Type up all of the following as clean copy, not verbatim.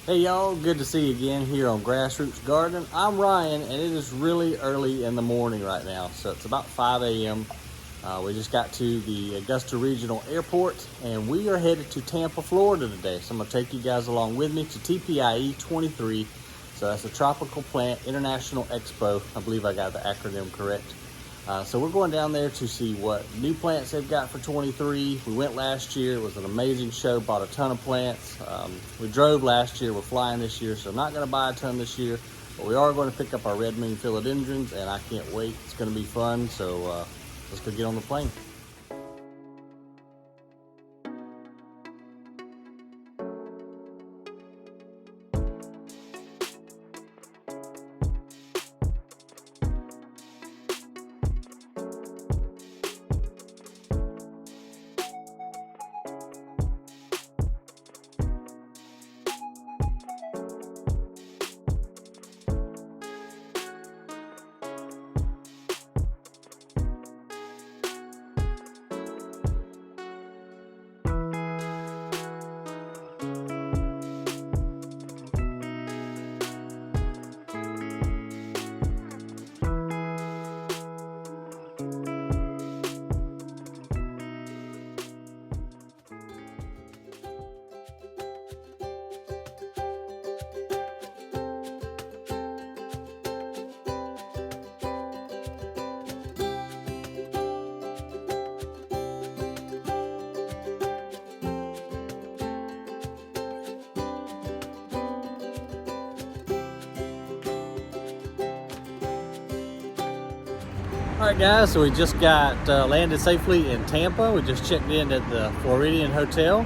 Hey y'all, good to see you again here on Grassroots Gardening. I'm Ryan and it is really early in the morning right now, so it's about 5 a.m. We just got to the Augusta Regional Airport and we are headed to Tampa, Florida today. So I'm going to take you guys along with me to TPIE 23. So that's the Tropical Plant International Expo. I believe I got the acronym correct. So we're going down there to see what new plants they've got for 23. We went last year. It was an amazing show. Bought a ton of plants. We drove last year. We're flying this year, so I'm not going to buy a ton this year. But we are going to pick up our Red Moon Philodendrons, and I can't wait. It's going to be fun. So let's go get on the plane. All right, guys, so we just got landed safely in Tampa. We just checked in at the Floridian Hotel,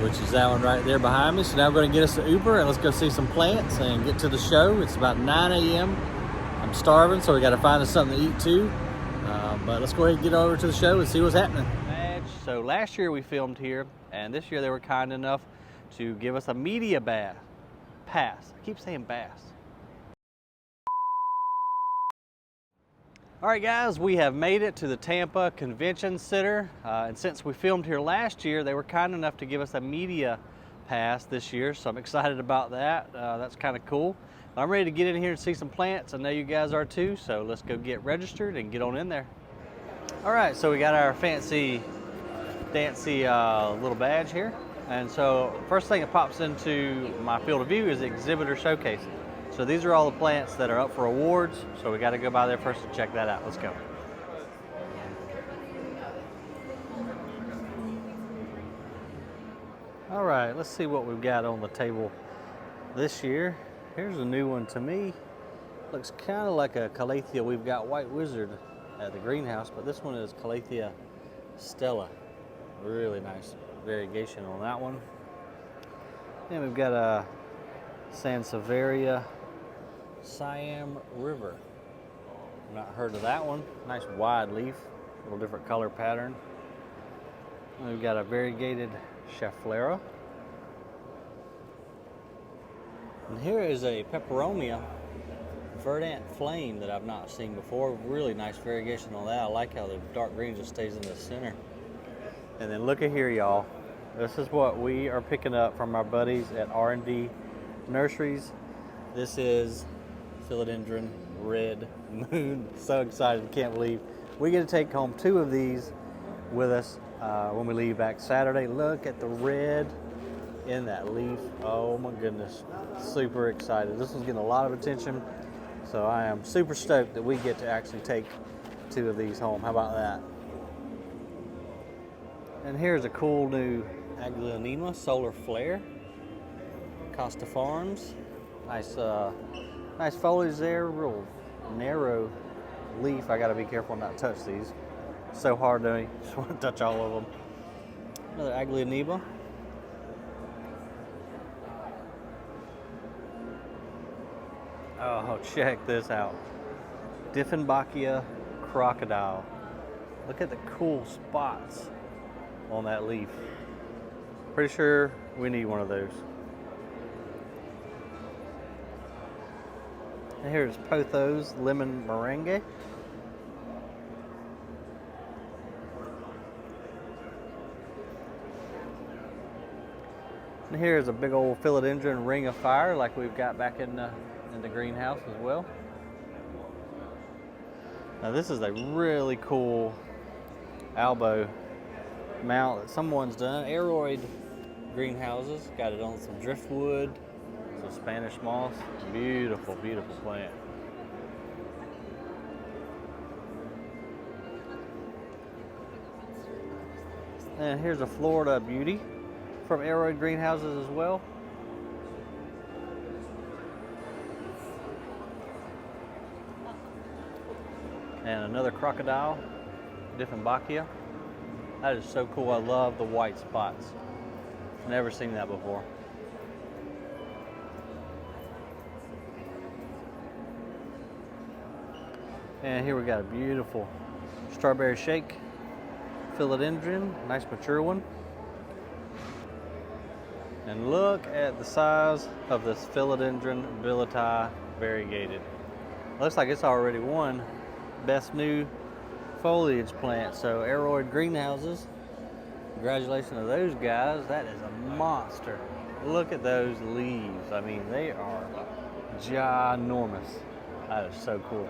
which is that one right there behind me. So now we're going to get us an Uber and let's go see some plants and get to the show. It's about 9 a.m. I'm starving, so we got to find us something to eat too. But let's go ahead and get over to the show and see what's happening. So last year we filmed here, and this year they were kind enough to give us a media pass. I keep saying bass. All right, guys, we have made it to the Tampa Convention Center, and since we filmed here last year, they were kind enough to give us a media pass this year, so I'm excited about that. That's kind of cool. I'm ready to get in here and see some plants. I know you guys are too, so let's go get registered and get on in there. All right, so we got our fancy, dancy little badge here, and so first thing that pops into my field of view is the Exhibitor Showcase. So these are all the plants that are up for awards, so we got to go by there first to check that out. Let's go. All right, let's see what we've got on the table this year. Here's a new one to me. Looks kind of like a Calathea. We've got White Wizard at the greenhouse, but this one is Calathea Stella. Really nice variegation on that one. And we've got a Sansevieria Siam River. Not heard of that one. Nice wide leaf, a little different color pattern. And we've got a variegated Schefflera. And here is a Peperomia Verdant Flame that I've not seen before. Really nice variegation on that. I like how the dark green just stays in the center. And then look at here, y'all. This is what we are picking up from our buddies at R&D Nurseries. This is Philodendron Red Moon. So excited, can't believe we get to take home 2 of these with us when we leave back Saturday. Look at the red in that leaf. Oh my goodness, super excited. This one's getting a lot of attention, so I am super stoked that we get to actually take 2 of these home. How about that? And here's a cool new Aglaonema Solar Flare. Costa Farms. Nice foliage there, real narrow leaf. I gotta be careful not to touch these. So hard to me, just want to touch all of them. Another Aglaonema. Oh, check this out. Dieffenbachia crocodile. Look at the cool spots on that leaf. Pretty sure we need one of those. And here's Pothos Lemon Meringue. And here's a big old philodendron ring of fire like we've got back in the greenhouse as well. Now this is a really cool elbow mount that someone's done. Aroid greenhouses, got it on some driftwood, some Spanish moss. Beautiful, beautiful plant. And here's a Florida beauty from Aroid greenhouses as well. And another crocodile, Dieffenbachia. That is so cool. I love the white spots. Never seen that before. And here we got a beautiful strawberry shake philodendron, nice mature one. And look at the size of this philodendron billeti variegated. Looks like it's already won best new foliage plant. So Aroid greenhouses, congratulations to those guys. That is a monster. Look at those leaves. I mean, they are ginormous. That is so cool.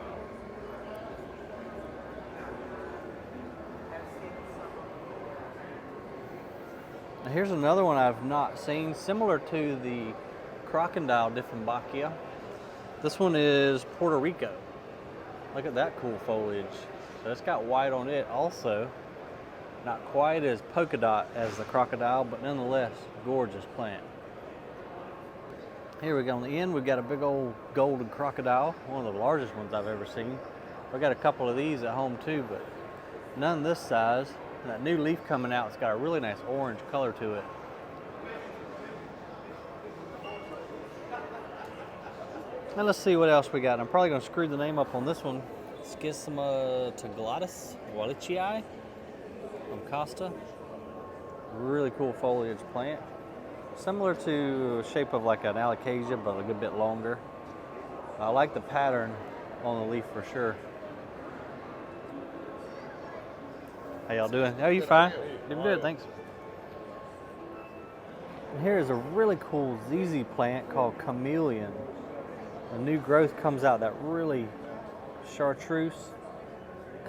Now here's another one I've not seen, similar to the crocodile Dieffenbachia. This one is Puerto Rico. Look at that cool foliage. So it's got white on it also. Not quite as polka dot as the crocodile, but nonetheless, gorgeous plant. Here we go on the end, we've got a big old golden crocodile, one of the largest ones I've ever seen. I've got a couple of these at home too, but none this size. And that new leaf coming out, it's got a really nice orange color to it. Now let's see what else we got. I'm probably going to screw the name up on this one. Schismatoglotis wallichii from Costa. Really cool foliage plant. Similar to the shape of like an alocasia, but a good bit longer. I like the pattern on the leaf for sure. How y'all doing? Oh, you fine? Doing good, thanks. And here is a really cool ZZ plant called Chameleon. The new growth comes out that really chartreuse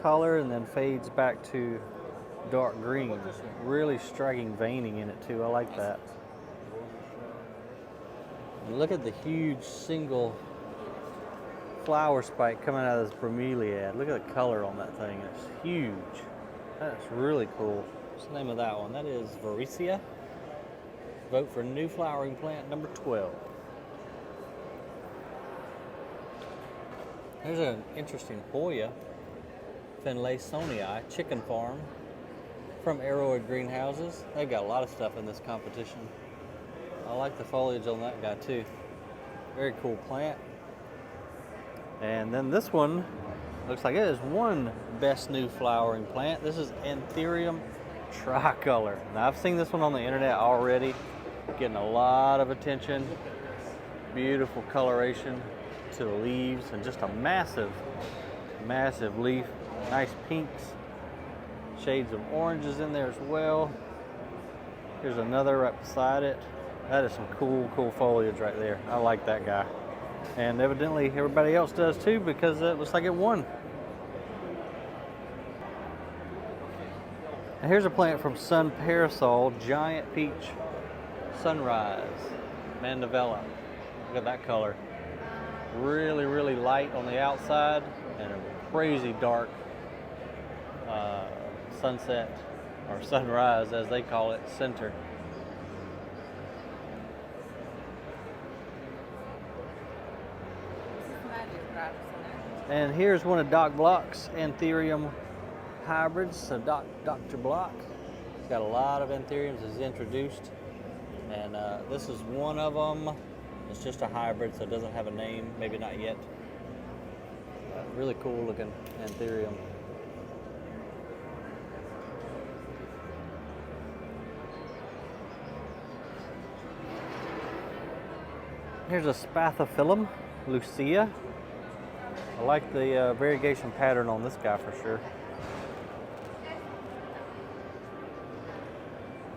color and then fades back to dark green. Really striking veining in it too. I like that. And look at the huge single flower spike coming out of this bromeliad. Look at the color on that thing. It's huge. That's really cool. What's the name of that one? That is Varieties. Vote for new flowering plant number 12. There's an interesting Hoya Finlaysonii chicken farm from Aroid greenhouses. They've got a lot of stuff in this competition. I like the foliage on that guy too. Very cool plant. And then this one looks like it is one best new flowering plant. This is Anthurium tricolor. Now I've seen this one on the internet already, getting a lot of attention. Beautiful coloration to the leaves and just a massive, massive leaf. Nice pinks, shades of oranges in there as well. Here's another right beside it. That is some cool, cool foliage right there. I like that guy. And evidently everybody else does too, because it looks like it won. And here's a plant from Sun Parasol, Giant Peach Sunrise, Mandevilla. Look at that color. Really, really light on the outside and a crazy dark sunset, or sunrise as they call it, center. And here's one of Doc Block's Anthurium hybrids, so Dr. Block. He's got a lot of Anthuriums he's introduced, and this is one of them. It's just a hybrid, so it doesn't have a name, maybe not yet. Really cool looking Anthurium. Here's a Spathiphyllum Lucia. I like the variegation pattern on this guy for sure.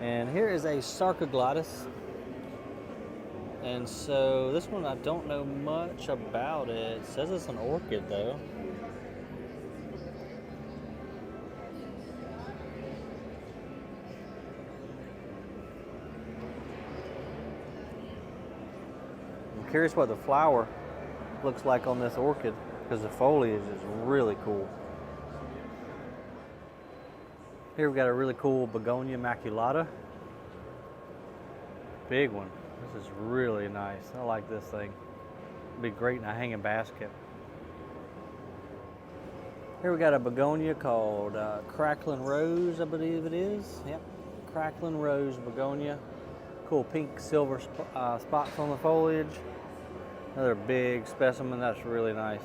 And here is a Sarcoglottis And so this one, I don't know much about it. It says it's an orchid though. I'm curious what the flower looks like on this orchid, because the foliage is really cool. Here we've got a really cool begonia maculata. Big one. This is really nice. I like this thing. It'd be great in a hanging basket. Here we got a begonia called Crackling Rose, I believe it is. Yep, Crackling Rose begonia. Cool pink silver spots on the foliage. Another big specimen, that's really nice.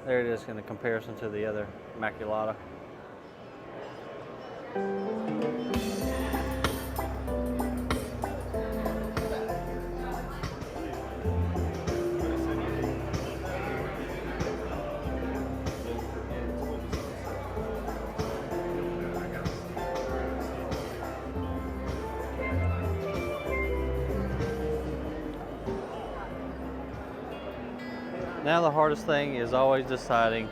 There it is in the comparison to the other maculata. Now the hardest thing is always deciding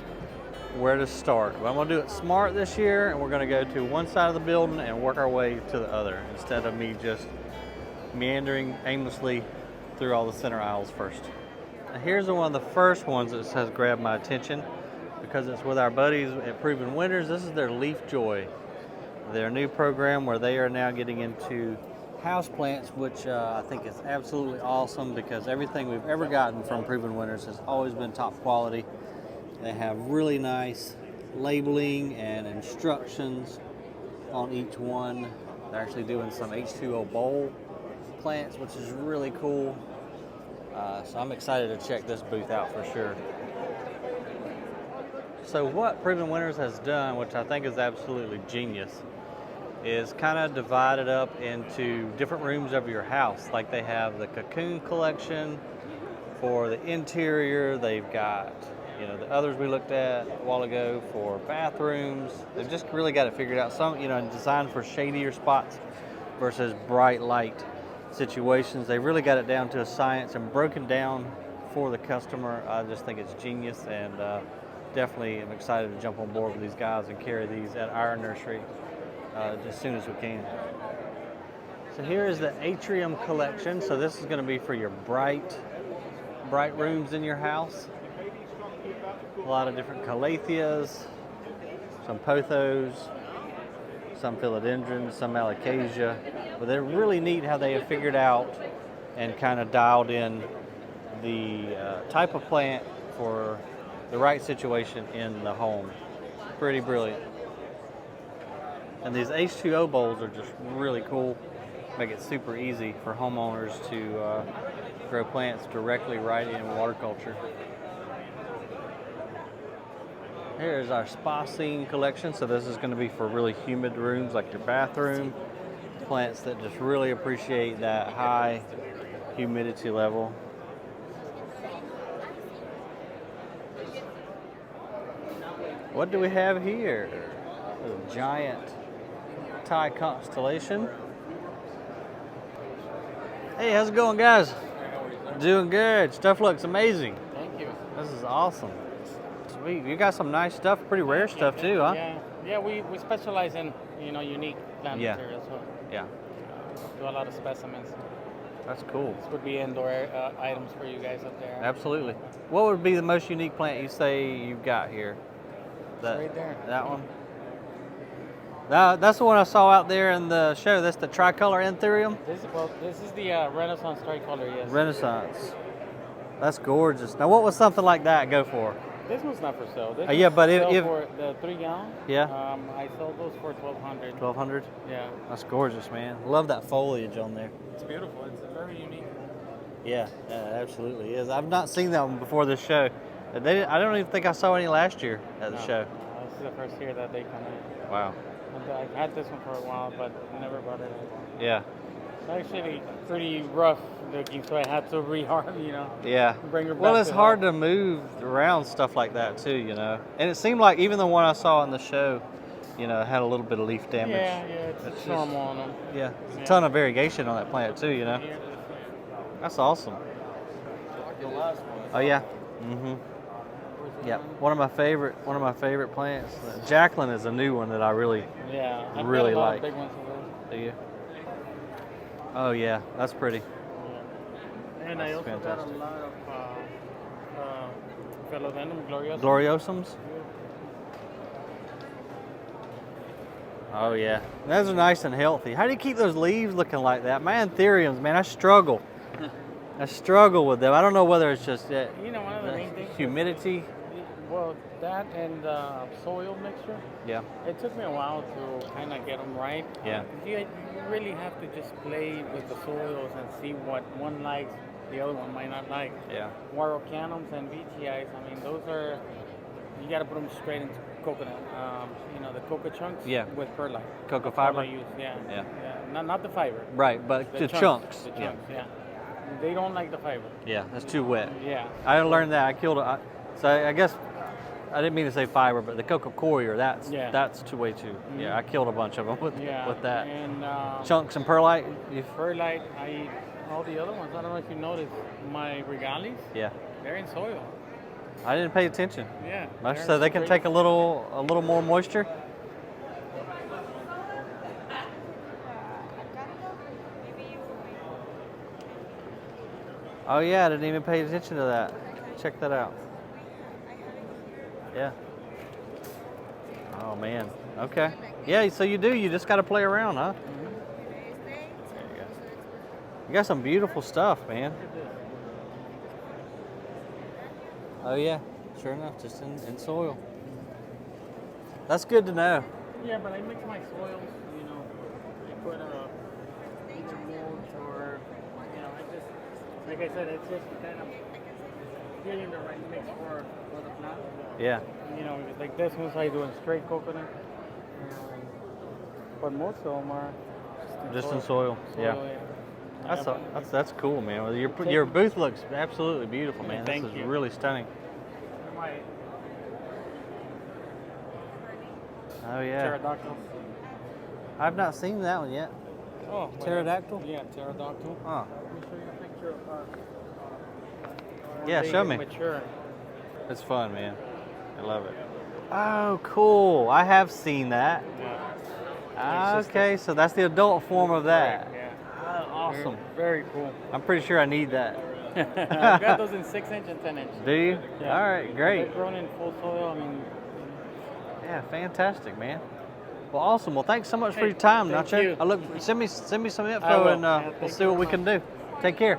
where to start. But I'm gonna do it smart this year, and we're gonna go to one side of the building and work our way to the other, instead of me just meandering aimlessly through all the center aisles first. Now here's one of the first ones that has grabbed my attention, because it's with our buddies at Proven Winners. This is their Leaf Joy, their new program where they are now getting into houseplants, which I think is absolutely awesome, because everything we've ever gotten from Proven Winners has always been top quality. They have really nice labeling and instructions on each one. They're actually doing some H2O bowl plants, which is really cool. So I'm excited to check this booth out for sure. So what Proven Winners has done, which I think is absolutely genius, is kind of divided up into different rooms of your house. Like they have the cocoon collection for the interior. They've got, you know, the others we looked at a while ago for bathrooms. They've just really got it figured out. Some, you know, designed for shadier spots versus bright light situations. They really got it down to a science and broken down for the customer. I just think it's genius, and definitely am excited to jump on board with these guys and carry these at our nursery as soon as we can. So here is the atrium collection. So this is going to be for your bright rooms in your house. A lot of different calatheas, some pothos, some philodendrons, some alocasia. But they're really neat how they have figured out and kind of dialed in the type of plant for the right situation in the home. Pretty brilliant. And these H2O bowls are just really cool. Make it super easy for homeowners to grow plants directly right in water culture. Here's our spa scene collection. So this is going to be for really humid rooms like your bathroom. Plants that just really appreciate that high humidity level. What do we have here? A giant Thai constellation. Hey, how's it going, guys? Doing good. Stuff looks amazing. Thank you. This is awesome. Sweet. You got some nice stuff, pretty rare stuff too, huh? Yeah. We specialize in, you know, unique plant materials. So yeah. Do a lot of specimens. That's cool. This would be indoor items for you guys up there. Absolutely. What would be the most unique plant you say you've got here? That, right there. That one? That's the one I saw out there in the show. That's the tricolor anthurium? This is the Renaissance tricolor, yes. Renaissance. That's gorgeous. Now, what would something like that go for? This one's not for sale. This yeah, but if for the 3 gallon. Yeah. I sold those for $1,200. 1200. Yeah. That's gorgeous, man. Love that foliage on there. It's beautiful. It's very unique. Yeah, it absolutely is. I've not seen that one before this show. I don't even think I saw any last year at the show. This is the first year that they come in. Wow. I've had this one for a while, but never brought it in. Yeah. It's actually pretty rough looking, so I had to reharm, you know. Yeah. Bring her back. Well, it's hard to move around stuff like that too, you know. And it seemed like even the one I saw in the show, you know, had a little bit of leaf damage. Yeah, it's normal on them. Yeah, there's a ton of variegation on that plant too, you know. That's awesome. The last one. Oh yeah. Mm-hmm. Yep. One of my favorite plants. Jacqueline is a new one that I really Yeah, really I've got a lot like. of big ones of those. Do you? Oh yeah, that's pretty. Yeah. And That's I also fantastic. got a lot of Philodendron gloriosum. Gloriosums. Oh yeah, those are nice and healthy. How do you keep those leaves looking like that? My anthuriums, man, I struggle. I struggle with them. I don't know whether it's just You know, one of the main things. humidity. Well, that and soil mixture. Yeah. It took me a while to kind of get them right. Yeah. You really have to just play with the soils and see what one likes, the other one might not like. Yeah. Warrocanums and VTIs, I mean, those are, you got to put them straight into coconut. You know, the cocoa chunks with perlite. Cocoa That's all fiber? I use, yeah. Yeah. Not the fiber. Right, but the chunks. The chunks, yeah. They don't like the fiber. Yeah, that's too wet. Yeah. I learned that. I killed it. So I guess I didn't mean to say fiber, but the cocoa coir, that's way too. Mm-hmm. Yeah, I killed a bunch of them with that. And chunks and perlite. perlite, I eat all the other ones. I don't know if you noticed my regalis. Yeah. They're in soil. I didn't pay attention. Yeah. Much so they can take a little more moisture. Oh yeah, I didn't even pay attention to that. Check that out. Yeah. Oh man. Okay. Yeah, so you do. You just got to play around, huh? Mm-hmm. There you go. You got some beautiful stuff, man. Oh yeah. Sure enough, just in soil. That's good to know. Yeah, but I mix my soils. You know, I put either mulch or, you know, I just, like I said, it's just kind of getting the right mix for the plant. Yeah. You know, like this one's I do in straight coconut. But most of them are just in soil. Yeah. That's cool, man. Well, your booth looks absolutely beautiful, man. Thank this is you. really stunning. Oh yeah. Pterodactyl. I've not seen that one yet. Oh, Pterodactyl? Yeah, pterodactyl. Huh. Let me show you a picture of Yeah, show me. Mature. It's fun, man. I love it. Oh, cool. I have seen that. Yeah. Okay, so that's the adult form of that. Yeah. Awesome. Very cool. I'm pretty sure I need that. I've got those in 6-inch and 10-inch. Do you? Yeah. All right, great. They're grown in full soil. I mean, yeah, fantastic, man. Well, awesome. Well, thanks so much for your time, thank Nacho. you. Send me some I info, will. and Yeah, we'll see what we can do. Take care.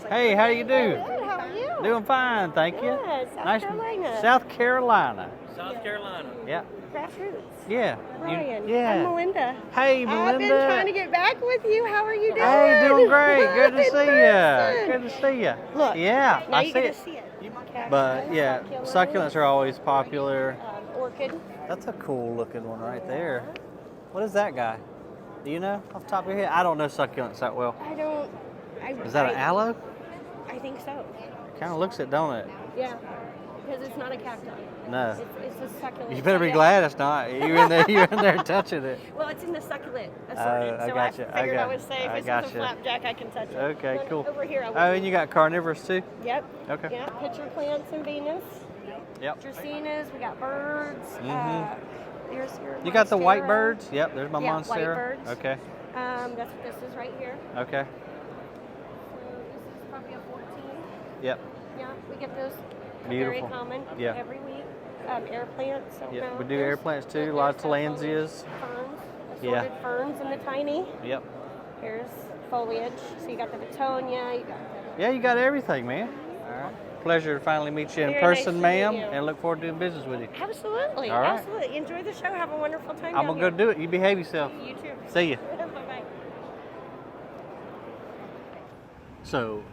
Hey, how do you do? Good, how are you? Doing fine, thank you. Good, South Carolina. South Carolina. South Carolina. Yeah. Grassroots. Yeah. Ryan. yeah. I'm Melinda. Hey, Melinda. I've been trying to get back with you. How are you doing? Hey, doing great. Good to In see person. you. Good to see you. Look. Yeah, Now I you see get it. to see it. But yeah, succulents are always popular. Orchid. That's a cool looking one right there. What is that guy? Do you know off the top of your head? I don't know succulents that well. I don't. Is that an aloe? I think so. Kind of looks it, don't it? Yeah. Because it's not a cacti. No. It's a succulent. You better be Yeah. glad it's not. You're in there touching it. Well, it's in the succulent assorted. I so gotcha. I figured I got- was safe. I If it's gotcha. a flapjack, I can touch it. Okay, But cool. Over here, I Oh, wouldn't. and you got carnivorous too? Yep. Okay. Yeah, pitcher plants and Venus. Yep. Dracaenas, we got birds. Mhm. There's your You got the white monstera. birds? Yep, there's my Yeah, monstera. white birds. Okay. That's what this is right here. Okay. So this is probably a 14. Yep. Yeah, we get those Beautiful. very common Yeah. every week. Air plants. So Yep. no, We do there's- air plants too. there's Lots of foliage, lanzias. Ferns. Yeah. Assorted ferns in the tiny. Yep. Here's foliage. So you got the Betonia, you got the Yeah, you got everything, man. All right. Pleasure to finally meet you in Very nice person, to ma'am, meet you. and look forward to doing business with you. Absolutely. All right. Absolutely. Enjoy the show. Have a wonderful time. I'm down gonna go here. do it. You behave yourself. You too. See ya. Bye-bye. So,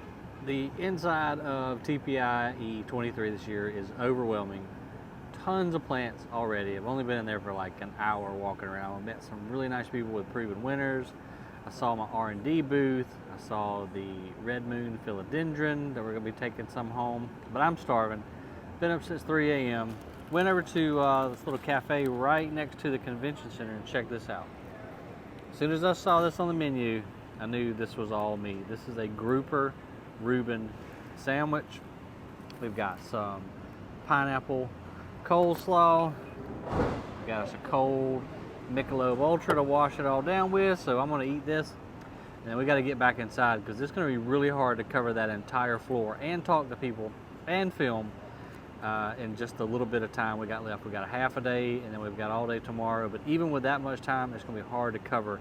the inside of TPIE 23 this year is overwhelming. Tons of plants already. I've only been in there for like an hour walking around. I met some really nice people with proven winners. I saw my R&D booth. I saw the Red Moon Philodendron that we're going to be taking some home. But I'm starving. Been up since 3 a.m. Went over to this little cafe right next to the convention center and checked this out. As soon as I saw this on the menu, I knew this was all me. This is a grouper Reuben sandwich. We've got some pineapple coleslaw. We got us a cold Michelob Ultra to wash it all down with. So I'm gonna eat this, and then we got to get back inside because it's gonna be really hard to cover that entire floor and talk to people and film in just a little bit of time we got left. We got a half a day, and then we've got all day tomorrow. But even with that much time, it's gonna be hard to cover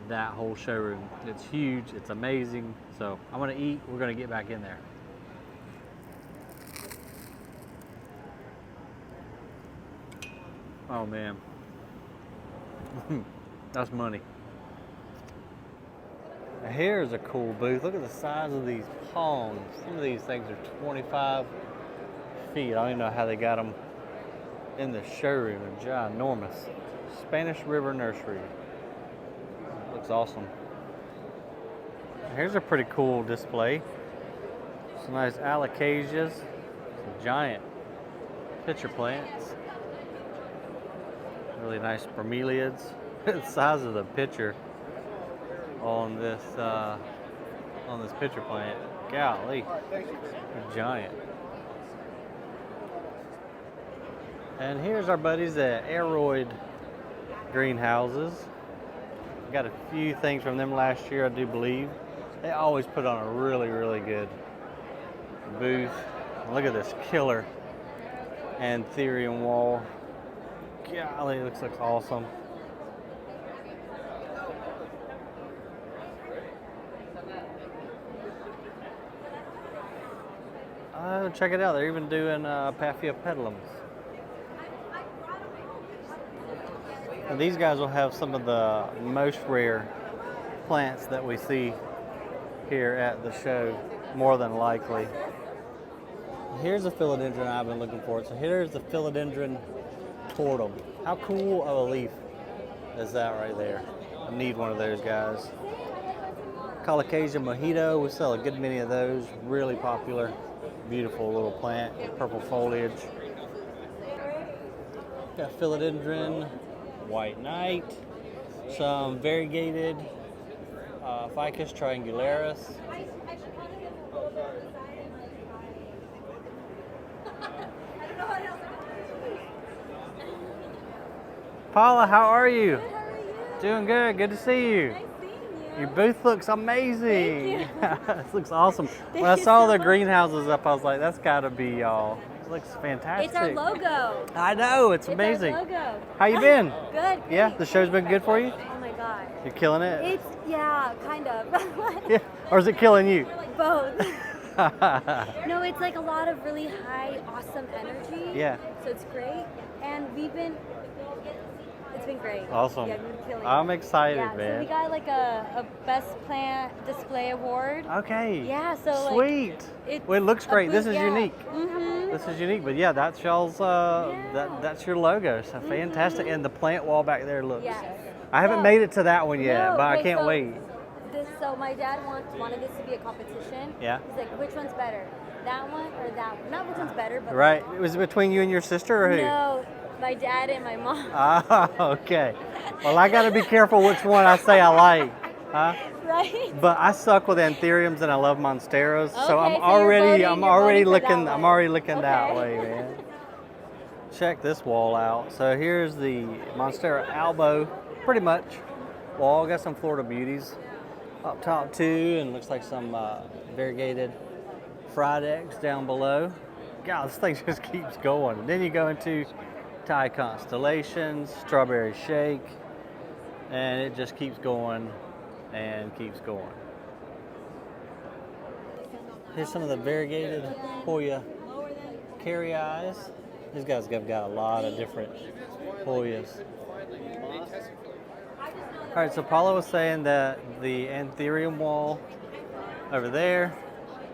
that whole showroom. It's huge, it's amazing. So I'm gonna eat, we're gonna get back in there. Oh man, that's money. Here's a cool booth. Look at the size of these palms. Some of these things are 25 feet. I don't even know how they got them in the showroom. They're ginormous. Spanish River Nursery. Looks awesome. Here's a pretty cool display. Some nice alocasias. Some giant pitcher plants. Really nice bromeliads. The size of the pitcher on this pitcher plant. Golly, they're giant. And here's our buddies at Aeroid Greenhouses. Got a few things from them last year, I do believe. They always put on a really, really good booth. Look at this killer anthurium wall. Golly, it looks awesome. Oh, check it out. They're even doing Paphia pedalums. And these guys will have some of the most rare plants that we see here at the show, more than likely. Here's a philodendron I've been looking for. So here's the philodendron tortum. How cool of a leaf is that right there? I need one of those guys. Colocasia mojito, we sell a good many of those. Really popular, beautiful little plant, purple foliage. Got philodendron, white knight, some variegated Ficus triangularis. Paula, how are you? Good, how are you? Doing good. Good to see you. Nice seeing you. Your booth looks amazing. Thank you. This looks awesome. Thank When I you saw so the much. greenhouses up, I was like, that's got to be y'all. It looks fantastic. It's our logo. I know. It's amazing. It's our logo. How you been? Good. Yeah, great. the show's been good for you? Oh my god. You're killing it? It's, yeah, kind of. Yeah. Or is it killing you? Both. No, it's like a lot of really high, awesome energy. Yeah. So it's great. And it's been great. Awesome. Yeah, we've been killing it. I'm excited, Yeah, man. so we got like a best plant display award. Okay. Yeah, so like. Sweet. It's Well, it looks a great. This booth- is yeah. unique. Mm-hmm. This is unique, but yeah, that's y'all's. That's your logo. So fantastic, and the plant wall back there looks. Yes. I haven't So- made it to that one yet, No, but I okay, can't so wait. So my dad wanted this to be a competition. Yeah. He's like, which one's better? That one or that one? Not which one's better, but Right? Was it between you and your sister, or who? No, my dad and my mom. Ah, okay. Well, I got to be careful which one I say I like, huh? Right? But I suck with anthuriums and I love monsteras, so Okay, I'm so already you're I'm already voting for looking that I'm one. already looking that Okay. way, man. Check this wall out. So here's the Monstera albo, pretty much wall. Got some Florida beauties up top too, and looks like some variegated fried eggs down below. God, this thing just keeps going. And then you go into Thai constellations, strawberry shake, and it just keeps going and keeps going. Here's some of the variegated Hoya carry eyes. These guys have got a lot of different Hoyas. All right, so Paula was saying that the anthurium wall over there,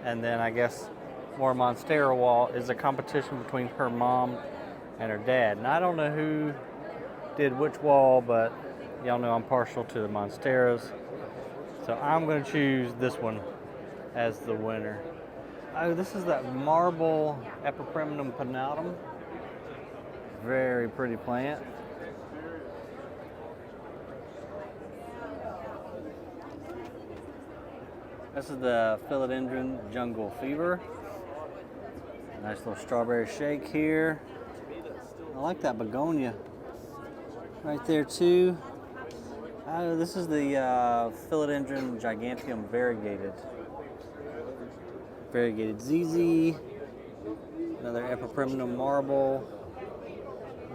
and then I guess more Monstera wall, is a competition between her mom and her dad. And I don't know who did which wall, but y'all know I'm partial to the Monsteras. So I'm going to choose this one as the winner. Oh, this is that marble Epipremnum pinnatum. Very pretty plant. This is the Philodendron Jungle Fever. Nice little strawberry shake here. I like that begonia right there too. This is the Philodendron Giganteum Variegated. Variegated ZZ. Another Epiprimnum Marble.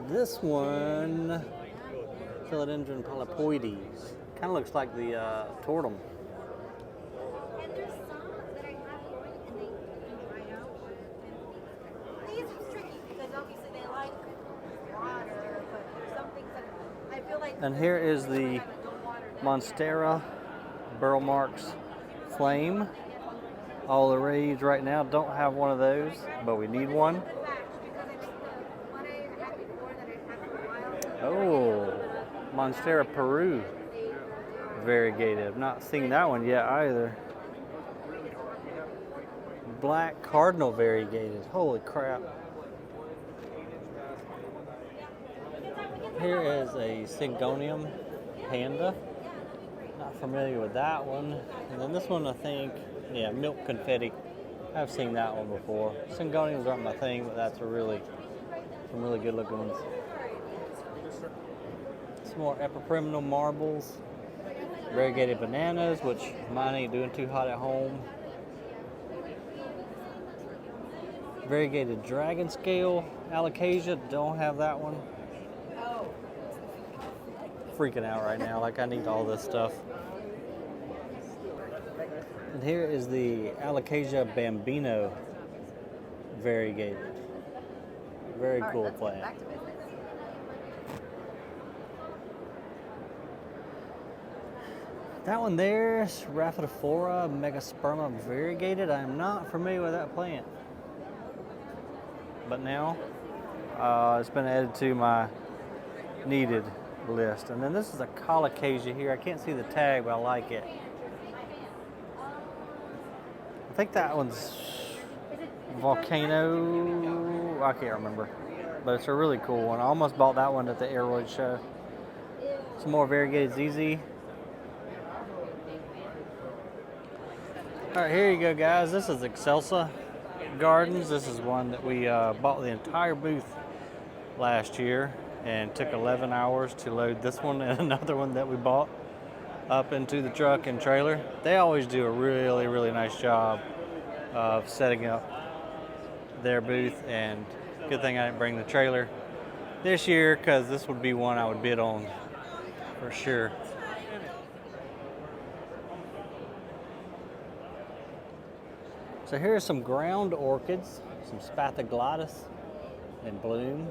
This one, Philodendron Polypoides. Kind of looks like the Tortum. And there's some that I have going and they dry out. These are tricky because obviously they like water, but there's some things that I feel like. And here is the Monstera Burl Marks Flame. All the rage right now. Don't have one of those, but we need one. Oh, Monstera Peru Variegated. I've not seen that one yet either. Black Cardinal Variegated. Holy crap. Here is a Syngonium Panda. Not familiar with that one. And then this one, I think, yeah, Milk Confetti. I've seen that one before. Syngoniums aren't my thing, but that's some really good looking ones. Some more Epiprimnal Marbles. Variegated Bananas, which mine ain't doing too hot at home. Variegated Dragon Scale Alocasia. Don't have that one. Freaking out right now, like I need all this stuff. And here is the Alocasia Bambino Variegated. Very cool plant. That one there is Rhaphidophora Megasperma Variegated. I am not familiar with that plant. But now it's been added to my needed list. And then this is a Colocasia here. I can't see the tag, but I like it. I think that one's Volcano. I can't remember. But it's a really cool one. I almost bought that one at the Aeroid show. Some more Variegated ZZ. Alright, here you go, guys. This is Excelsa Gardens. This is one that we bought the entire booth last year and took 11 hours to load this one and another one that we bought up into the truck and trailer. They always do a really nice job of setting up their booth, and good thing I didn't bring the trailer this year because this would be one I would bid on for sure. So here are some ground orchids, some Spathoglotis in bloom,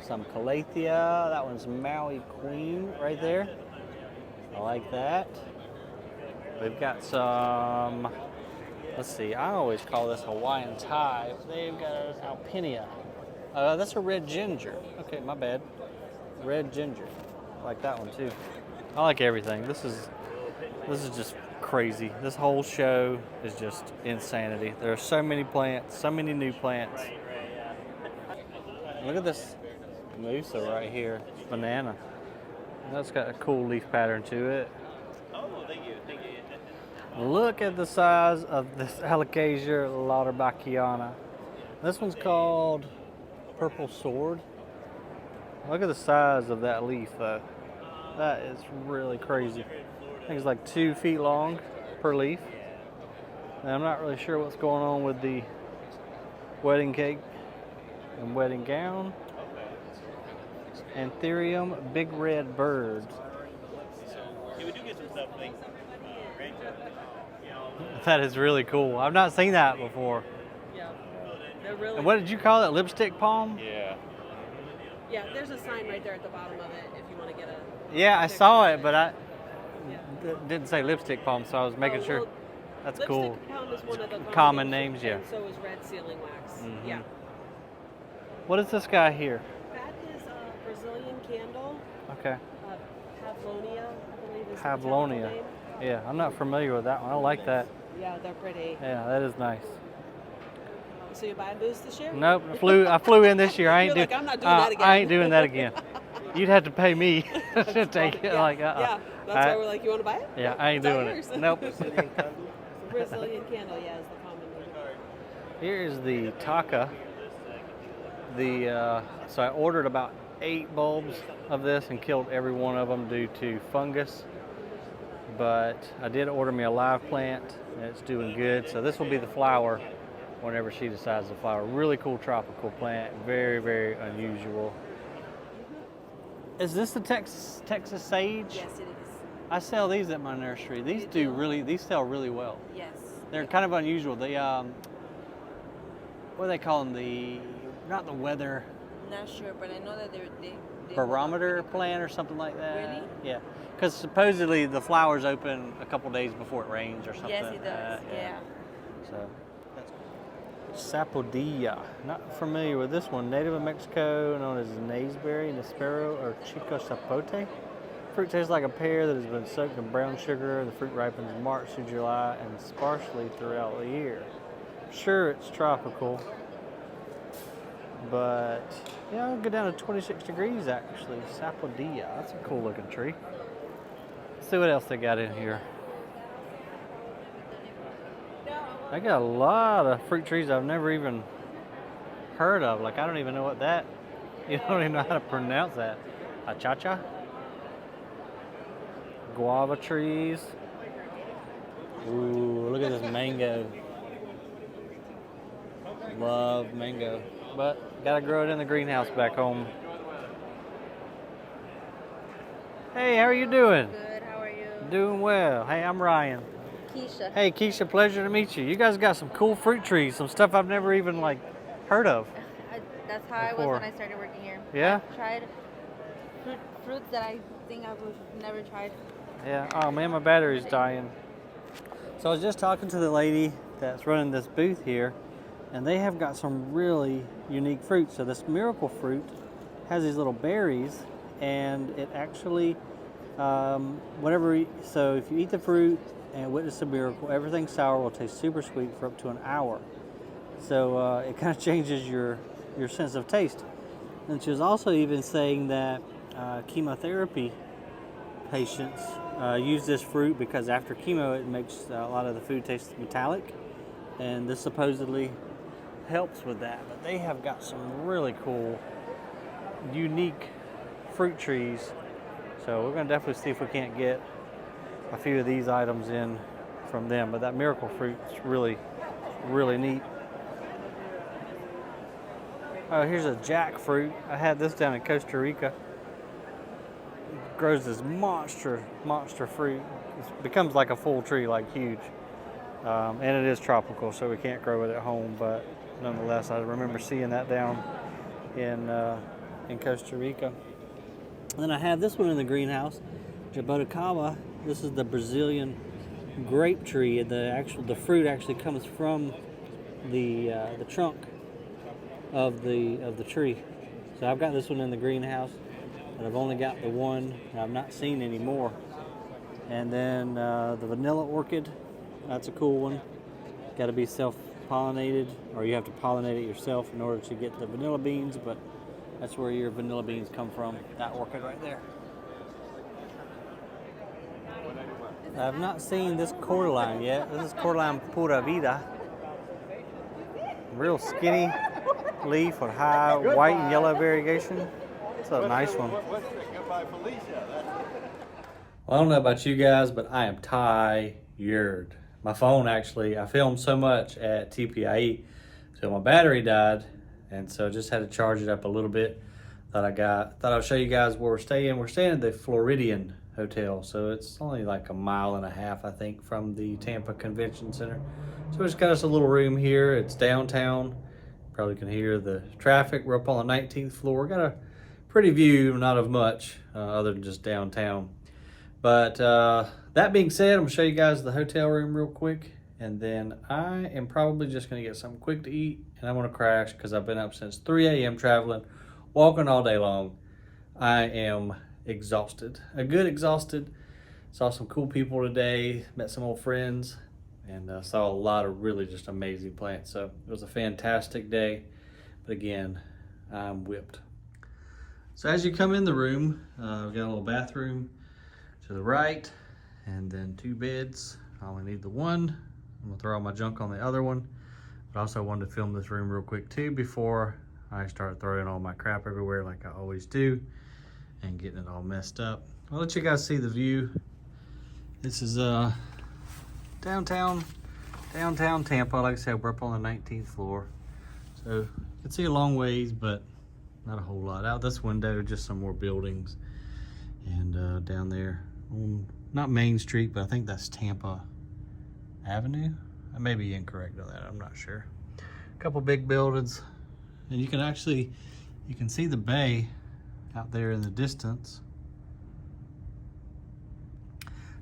some Calathea. That one's Maui Queen right there. I like that. We've got some, let's see, I always call this Hawaiian Thai. They've got an Alpinia. That's a red ginger. Okay, my bad. Red ginger. I like that one too. I like everything. This is just crazy. This whole show is just insanity. There are so many plants, so many new plants. Look at this Musa right here. It's banana. That's got a cool leaf pattern to it. Look at the size of this Alocasia Lauterbachia. This one's called Purple Sword. Look at the size of that leaf though. That is really crazy. I think it's like 2 feet long per leaf. And I'm not really sure what's going on with the wedding cake and wedding gown. Anthurium Big Red Bird. That is really cool. I've not seen that before. Yeah, they're really. And what did you call it? Lipstick palm? Yeah. Yeah, there's a sign right there at the bottom of it if you want to get a. Yeah, I saw it, but I didn't say lipstick palm, so I was making sure. Well, That's lipstick cool. palm is one of the Common names, yeah. And so is red sealing wax. Mhm. Yeah. What is this guy here? That is a Brazilian candle. Okay. Pavlonia, I believe is Pavlonia. the technical name. Yeah, I'm not familiar with that one. I like that. Yeah, they're pretty. Yeah, that is nice. So you buy a boost this year? Nope, I flew in this year. I ain't You're doing. like, I'm not doing that again. I ain't doing that again. You'd have to pay me to take it. Yeah, like, yeah. That's why we're like, you want to buy it? Yeah, I ain't It's all doing yours. it. Nope. Brazilian candle, yeah, is the common name. Here's the Taka. So I ordered about 8 bulbs of this and killed every one of them due to fungus. But I did order me a live plant and it's doing good. So this will be the flower whenever she decides to flower. Really cool tropical plant, very, very unusual. Is this the Texas sage? Yes, it is. I sell these at my nursery. These these sell really well. Yes. They're kind of unusual. They what do they call them? Not the weather Not sure, but I know that they barometer plant or something like that. Really? Yeah, because supposedly the flowers open a couple days before it rains or something. Yes, it does. Yeah. So that's Sapodilla. Not familiar with this one. Native of Mexico, known as naseberry, Nespero, or Chico Zapote. Fruit tastes like a pear that has been soaked in brown sugar. The fruit ripens March through July and sparsely throughout the year. Sure, it's tropical, but yeah, I'll go down to 26 degrees actually. Sapodilla, that's a cool looking tree. Let's see what else they got in here. They got a lot of fruit trees I've never even heard of. Like, I don't even know what that, you don't even know how to pronounce that. Achacha? Guava trees. Ooh, look at this mango. Love mango, but gotta grow it in the greenhouse back home. Hey, how are you doing? Good, how are you? Doing well. Hey, I'm Ryan. Keisha. Hey, Keisha, pleasure to meet you. You guys got some cool fruit trees, some stuff I've never even heard of. That's how I was Before. when I started working here. Yeah? I tried fruits that I think I would have never tried. Yeah. Oh man, my battery's dying. So I was just talking to the lady that's running this booth here, and they have got some really unique fruits. So this miracle fruit has these little berries, and it actually, so if you eat the fruit and witness a miracle, everything sour will taste super sweet for up to an hour. So it kind of changes your sense of taste. And she was also even saying that chemotherapy patients use this fruit because after chemo it makes a lot of the food taste metallic, and this supposedly helps with that. But they have got some really cool, unique fruit trees. So we're gonna definitely see if we can't get a few of these items in from them. But that miracle fruit is really, really neat. Oh, here's a jackfruit. I had this down in Costa Rica. It grows this monster fruit. It becomes like a full tree, like huge. And it is tropical, so we can't grow it at home. But nonetheless, I remember seeing that down in Costa Rica. And then I have this one in the greenhouse, Jaboticaba. This is the Brazilian grape tree. The fruit actually comes from the trunk of the tree. So I've got this one in the greenhouse, but I've only got the one. I've not seen any more. And then the vanilla orchid, that's a cool one. Got to be self-pollinated, or you have to pollinate it yourself in order to get the vanilla beans, but that's where your vanilla beans come from, that orchid right there. I've not seen this cordyline yet. This is cordyline pura vida. Real skinny leaf with high white and yellow variegation. It's a nice one. Well, I don't know about you guys, but I am tired. My phone actually, I filmed so much at TPIE, so my battery died, and so just had to charge it up a little bit. Thought I'd show you guys where we're staying. We're staying at the Floridian Hotel, so it's only like 1.5 miles, I think, from the Tampa Convention Center. So we just got us a little room here. It's downtown. Probably can hear the traffic. We're up on the 19th floor. Got a pretty view, not of much other than just downtown. But that being said, I'm gonna show you guys the hotel room real quick, and then I am probably just gonna get something quick to eat, and I'm gonna crash because I've been up since 3 a.m. traveling, walking all day long. I am exhausted, a good exhausted. Saw some cool people today, met some old friends, and saw a lot of really just amazing plants. So it was a fantastic day, but again, I'm whipped. So as you come in the room, we've got a little bathroom to the right, and then 2 beds. I only need the one. I'm gonna throw all my junk on the other one, but I also wanted to film this room real quick too before I start throwing all my crap everywhere like I always do and getting it all messed up. I'll let you guys see the view. This is downtown Tampa. Like I said, we're up on the 19th floor. So you can see a long ways, but not a whole lot. Out this window, just some more buildings. And down there on, not Main Street, but I think that's Tampa Avenue. I may be incorrect on that, I'm not sure. A couple big buildings. And you can see the bay out there in the distance.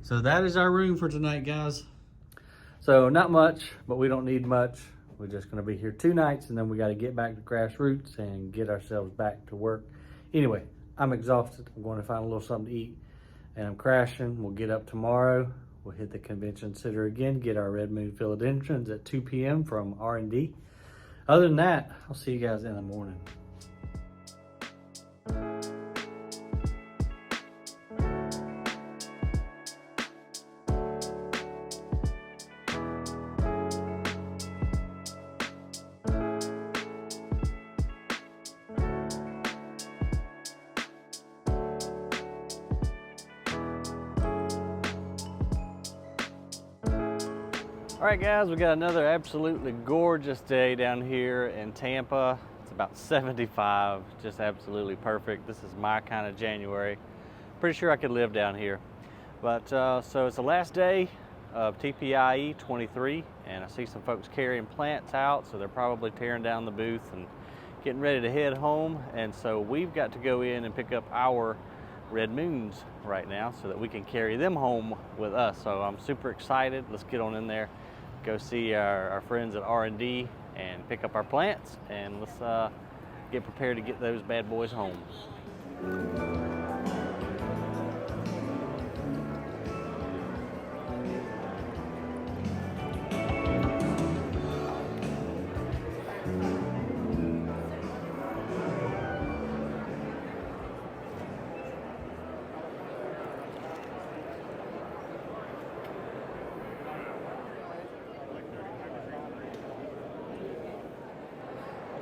So that is our room for tonight, guys. So not much, but we don't need much. We're just gonna be here 2 nights and then we gotta get back to Grassroots and get ourselves back to work. Anyway, I'm exhausted. I'm going to find a little something to eat and I'm crashing. We'll get up tomorrow. We'll hit the convention center again, get our Red Moon Philodendrons at 2 p.m. from R&D. Other than that, I'll see you guys in the morning. All right, guys, we got another absolutely gorgeous day down here in Tampa. It's about 75, just absolutely perfect. This is my kind of January. Pretty sure I could live down here. But so it's the last day of TPIE 23, and I see some folks carrying plants out, so they're probably tearing down the booth and getting ready to head home. And so we've got to go in and pick up our Red Moons right now so that we can carry them home with us. So I'm super excited. Let's get on in there, go see our friends at R&D and pick up our plants, and let's get prepared to get those bad boys home.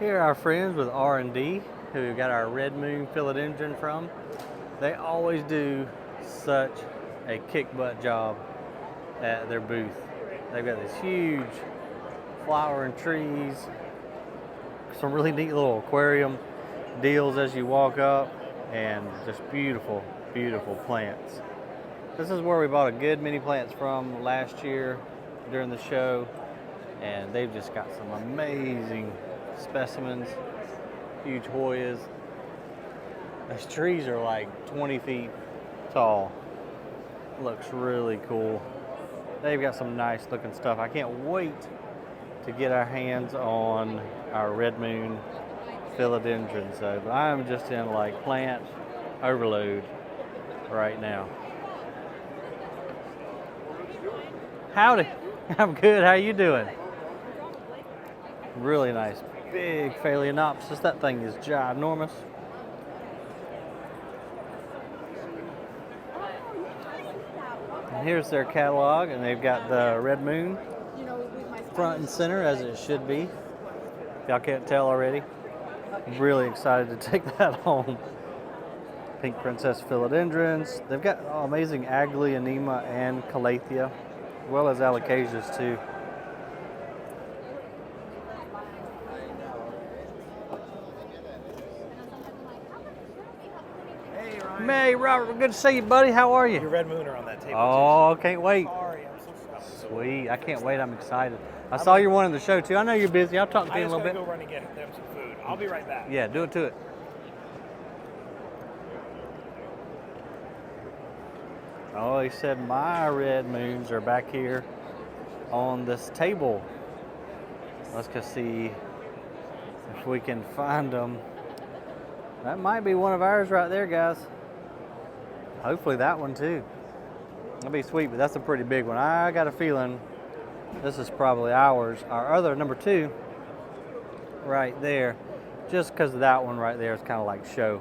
Here are our friends with R&D who we got our Red Moon Philodendron from. They always do such a kick-butt job at their booth. They've got these huge flowering trees, some really neat little aquarium deals as you walk up, and just beautiful, beautiful plants. This is where we bought a good many plants from last year during the show, and they've just got some amazing specimens, huge Hoyas. Those trees are like 20 feet tall. Looks really cool. They've got some nice looking stuff. I can't wait to get our hands on our Red Moon Philodendrons. So I'm just in like plant overload right now. Howdy. I'm good. How you doing? Really nice. Big Phalaenopsis. That thing is ginormous. And here's their catalog, and they've got the Red Moon front and center as it should be. Y'all can't tell already. I'm really excited to take that home. Pink Princess Philodendrons. They've got amazing Aglaonema and Calathea, as well as Alocasias too. Hey, Robert, good to see you, buddy. How are you? Your Red Moon are on that table. Oh, can't wait. Sorry, I'm so Sweet. I can't wait. I'm excited. I saw you're one of the show, too. I know you're busy. I'll talk to you in a little bit. I just gotta go run and get them some food. I'll be right back. Yeah, do it to it. Oh, he said my Red Moons are back here on this table. Let's go see if we can find them. That might be one of ours right there, guys. Hopefully that one too. That'd be sweet, but that's a pretty big one. I got a feeling this is probably ours. Our other number 2 right there, just because that one right there is kind of like show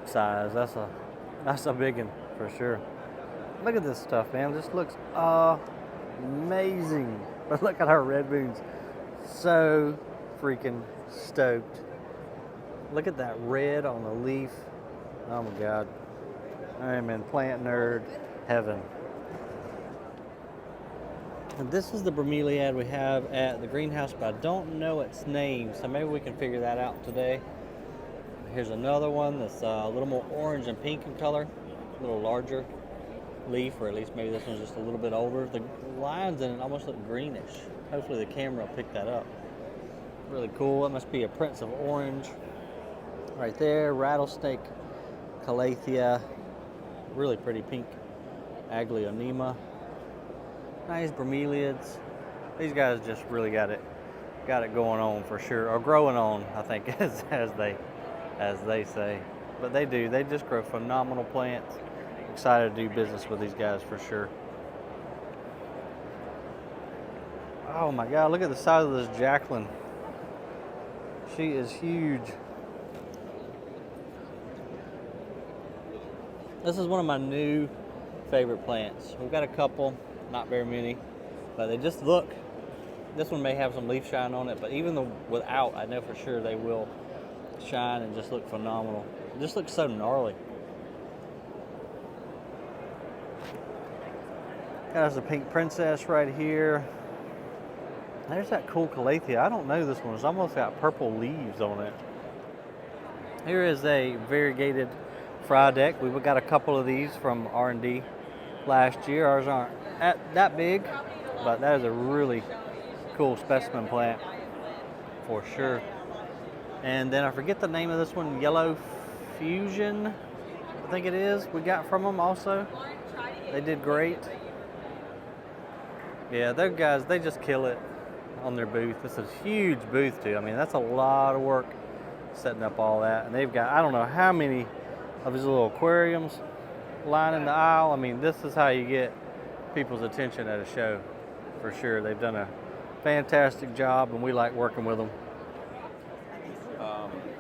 size. That's a big one for sure. Look at this stuff, man. This looks amazing. But look at our red moons. So freaking stoked. Look at that red on the leaf. Oh my God. I am in plant nerd heaven. And this is the bromeliad we have at the greenhouse, but I don't know its name, so maybe we can figure that out today. Here's another one that's a little more orange and pink in color, a little larger leaf, or at least maybe this one's just a little bit older. The lines in it almost look greenish. Hopefully the camera will pick that up. Really cool. It must be a Prince of Orange right there. Rattlesnake Calathea, really pretty pink. Aglaonema. Nice bromeliads. These guys just really got it going on for sure, or growing on, I think, as they say. But they do. They just grow phenomenal plants. Excited to do business with these guys for sure. Oh my God! Look at the size of this Jacqueline. She is huge. This is one of my new favorite plants. We've got a couple. Not very many, but they just look, this one may have some leaf shine on it, but even without, I know for sure they will shine and just look phenomenal. It just looks so gnarly. There's the pink princess right here. There's that cool Calathea. I don't know this one. It's almost got purple leaves on it. Here is a variegated Fryedeck. We've got a couple of these from R&D last year. Ours aren't that big, but that is a really cool specimen plant for sure. And then I forget the name of this one, Yellow Fusion, I think it is. We got from them also. They did great. Yeah, those guys, they just kill it on their booth. It's a huge booth too. I mean, that's a lot of work setting up all that. And they've got, I don't know how many of these little aquariums lining the aisle. I mean, this is how you get people's attention at a show for sure. They've done a fantastic job and we like working with them.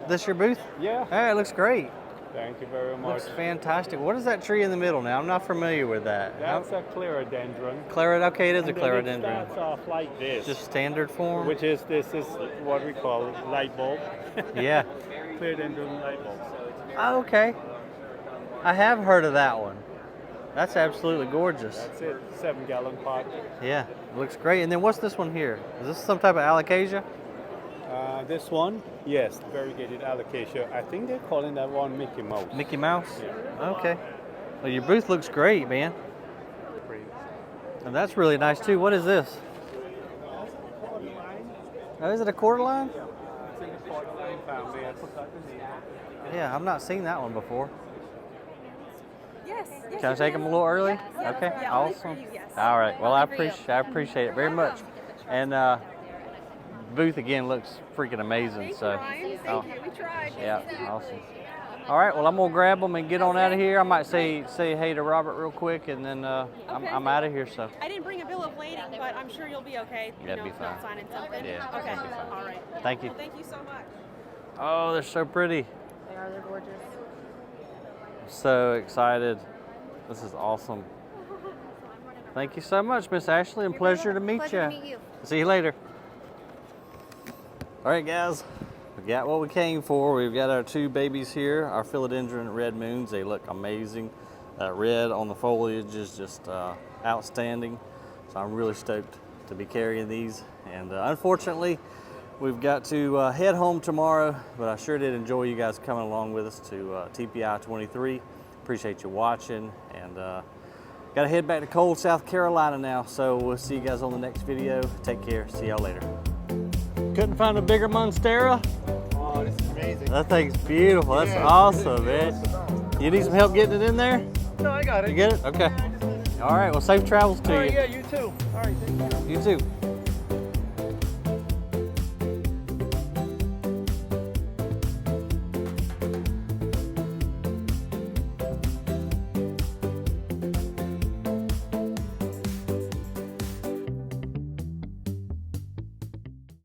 This your booth? Yeah. Hey, it looks great. Thank you very much. Looks fantastic. What is that tree in the middle now? I'm not familiar with that. That's a Clerodendron. Okay, it is a And then Clerodendron. It starts off like this. Just standard form? Which is, this is what we call light bulb. Yeah. Clerodendron light bulb. Oh, okay. I have heard of that one. That's absolutely gorgeous. That's it, 7-gallon pot. Yeah, it looks great. And then what's this one here? Is this some type of alocasia? This one, yes, variegated alocasia. I think they're calling that one Mickey Mouse. Mickey Mouse? Yeah. Okay. Well, your booth looks great, man. And that's really nice too. What is this? Oh, is it a quarterline? It's in the quarterline family. I forgot the name. Yeah, I've not seen that one before. Yes. Can I take them a little early? Yes. Okay, Yeah, only awesome. for you, yes. All right. Well, I Only for you. appreciate it very much. And booth again looks freaking amazing. Thank so, you, Ryan. oh, Thank you. We tried. yeah, awesome. All right. Well, I'm gonna grab them and get on out of here. I might say hey to Robert real quick, and then I'm out of here. So. I didn't bring a bill of lading, but I'm sure you'll be okay. Yeah, it'd be fine. Not signing something. Yeah, Okay. it'd be fine. All right. Thank you. Well, thank you so much. Oh, they're so pretty. They are. They're gorgeous. So excited. This is awesome. Thank you so much, Miss Ashley, and pleasure to meet Pleasure you. to meet you. See you later. All right, guys, we got what we came for. We've got our two babies here, our philodendron red moons. They look amazing. That red on the foliage is just outstanding. So I'm really stoked to be carrying these. And unfortunately, we've got to head home tomorrow, but I sure did enjoy you guys coming along with us to TPIE 23. Appreciate you watching, and got to head back to cold South Carolina now. So we'll see you guys on the next video. Take care. See y'all later. Couldn't find a bigger monstera. Oh, this is amazing. That thing's beautiful. That's Yeah, awesome, it's man. You need some help getting it in there? No, I got it. You get it? Okay. All right. Well, safe travels to All right, you. yeah, you too. All right, thank you. You too.